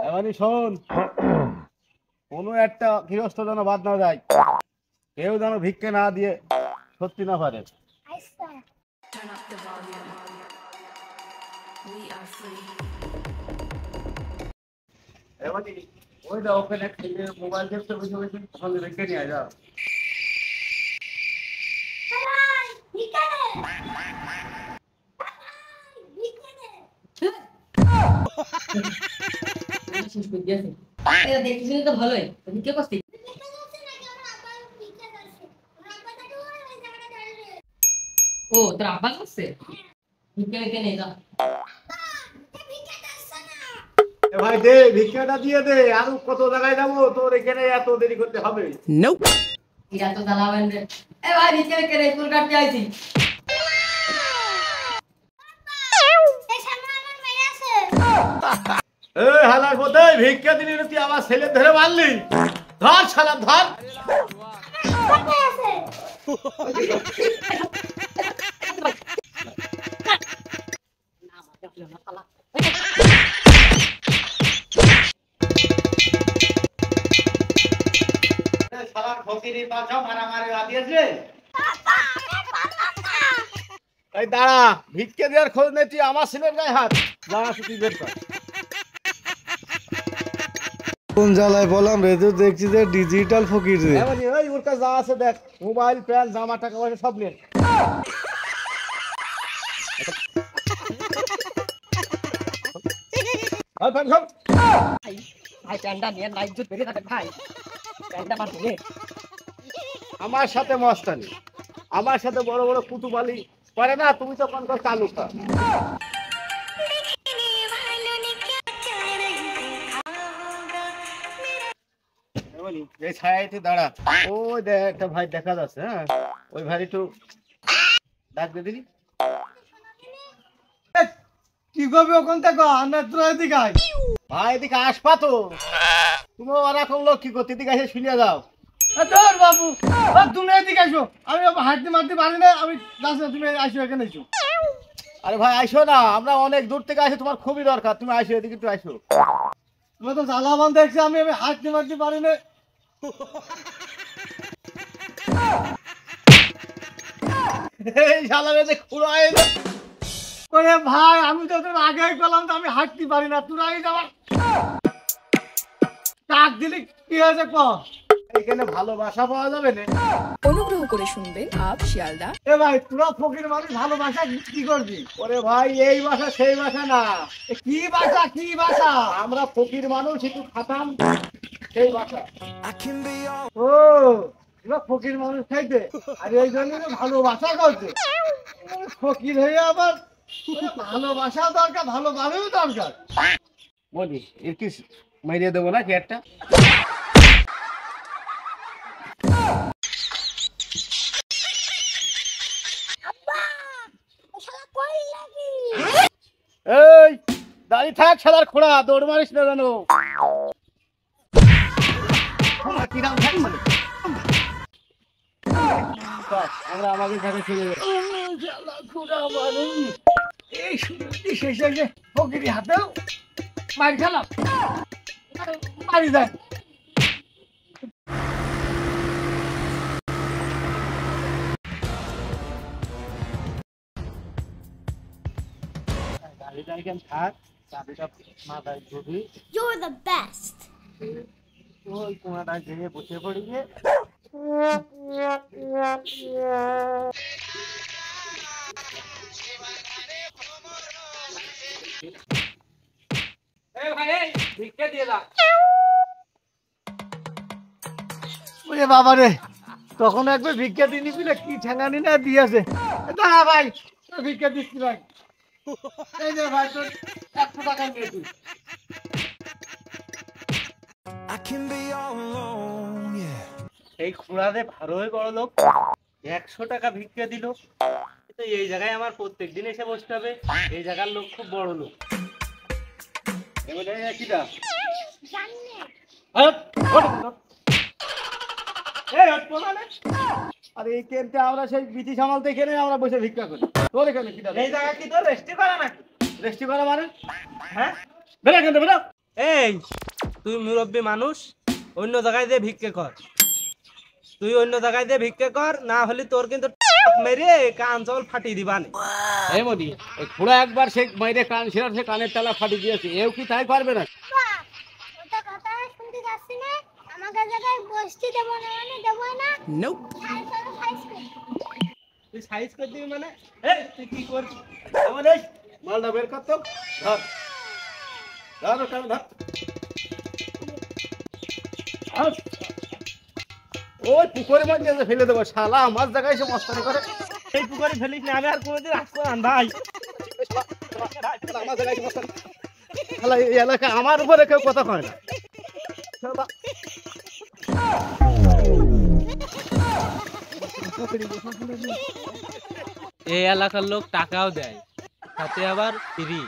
এমনি শোন, কোনো একটা গৃহস্থ যেন বাদ না যায়, কেউ যেন ভিক্ষে না দিয়ে সত্যি না পারে। ওই দা ওখানে মোবাইল দেখতে বসে বসে সঙ্গে ভিক্ষে নিয়ে যাও। ভালোই কে করছি ও তোর আব্বা করছে ভাই দে ভিক্ষাটা দিয়ে দে, আর কত জায়গায় যাবো, তোর এখানে এত দেরি করতে হবে? এত জ্বালাবেন রে। এ ভাই ভিক্ষা কে রে চুল কাটতে আইছি। এই হালার পথে ভিক্ষা দিলি না, তুই আমার ছেলে ধরে মারলি। ধর শালা ধর। শালার ফকিরি বাঁচা মারামারি লাগিয়েছে। এই দাঁড়া, ভিক্ষা দেওয়ার খোঁজ নেই, তুই আমার ছেলের গায়ে হাত। দাঁড়া তুই বের কর। কোন জ্বালায় বললাম রে, তো দেখছি যে ডিজিটাল ফকির রে। ওই ওর কাছে যা আছে দেখ, মোবাইল প্যান্ট জামা টাকা পয়সা সব নেন। আমার সাথে মস্তানি, আমার সাথে বড় বড় কুতুবালি করে না, তুমি তো কোন চালু কর। এই ছায়াতে দাঁড়া, ওই দেখ একটা ভাই দেখা যাচ্ছে। হ্যাঁ ওই ভাই একটু ডাক দে দিবি। কি করবি ওখান থেকে? আমরা তোর এদিকে আয়। ভাই এদিকে আসবা তো, তুমি ওরকম লোক কি করতে, এদিকে এসে শুনিয়ে যাও। তোর বাবু তুমি এদিকে আসো, আমি হাঁটতে মারতে পারি না, আমি যাচ্ছি না, তুমি আসো এখানে এসো। আরে ভাই আইসো না, আমরা অনেক দূর থেকে আসি, তোমার খুবই দরকার, তুমি আসো এদিকে একটু আসো। তুমি তো জ্বালাবান দেখছি, আমি হাঁটতে মারতে পারি না। এই শালারে যে খুঁড়ায় ওরে ভাই আমি তো তোর আগেই পেলাম, তো আমি হাঁটতে পারি না, তোর আগে যাওয়ার ডাক দিলি কি হয়েছে ক? এখানে ভালোবাসা পাওয়া যাবে না? অনুগ্রহ করে শুনবেন আপ শিয়ালদা। এ ভাই তোরা ফকির মানুষ, ভালোবাসা কি করবি? ওরে ভাই এই ভাষা সেই ভাষা না। কি ভাষা কি ভাষা? আমরা ফকির মানুষ, একটু খাতাম সেই ভাষা। ও তোরা ফকির মানুষ খাইতে, আর এই জন্য ভালোবাসা করছে। ফকির হয়ে আবার ভালোবাসা দরকার, ভালো মানুষ দরকার। বলি এর কি মাইরিয়ে দেবো না কি একটা? এই দাঁড়িয়ে থাক শালার খোড়া, দৌড় মারিস না জানো। আমরা আমাদের ঘরে চলে যাই। এই সুযোগটি শেষ হয়েছে, ফকিরি হাতেও মার খেলাম, মারি যায়। থাক চাবিটা মাথায় ধরবি, You're the best. ওই কোনাটায় ভেঙে বসে পড়ি গিয়ে। ওরে বাবা রে, তখন একবার ভিক্ষা দিয়ে নিবি না, কি ঠেঙানি না দিয়েছে। দাঁড়া ভাই, ভিক্ষা দিচ্ছি ভাই। এই যে ভাই তোর 100 টাকা নিয়ে তুই। এই খুড়ারে ভালোই বড় লোক, 100 টাকা ভিক্ষা দিল। এই জায়গায় আমার প্রত্যেক দিন এসে বসতে হবে, এই জায়গার লোক খুব বড় লোক। কিটা আর এই কেনটা আমরা সেই বিধি সামালতে এখানে আমরা বসে ভিক্ষা করি। তোর এখানে কিটা এই জায়গা কি তোর রেস্টি করা নাকি? রেস্টি করা মানে? হ্যাঁ বেরা কেন বেরা। এই তুই মুরব্বী মানুষ, অন্য জায়গায় দিয়ে ভিক্ষে কর। তুই অন্য জায়গায় দিয়ে ভিক্ষে কর, না হলে তোর কিন্তু মেরে কান চল ফাটিয়ে দিবানে। এই মনি এই খুড়া একবার সে মাইরে কান ছিঁড়া সে কানের তালা ফাটি দিয়েছে, এও কি তাই পারবে না? ওটা কথা শুনতে যাচ্ছি না, আমাকে জায়গায় বসতে দেবো না মানে দেবো না। তুই সাইজ করে দিবি মানে? এই তুই কি করছিস? আমাদের মালটা বের কর তো, ধর ধর ওটা ধর। ওই পুকুরের মধ্যে ফেলে দেবো, শালা আমার জায়গায় এসে মস্তানি করে। এই পুকুরে ফেলিস না, আমি আর কোনোদিন আসবো না ভাই। আমার জায়গায় এসে মস্তানি। শালা এই এলাকা আমার উপরে কেউ কথা কয় না। শালা। এই এলাকার লোক টাকাও দেয়, সাথে আবার ফ্রি।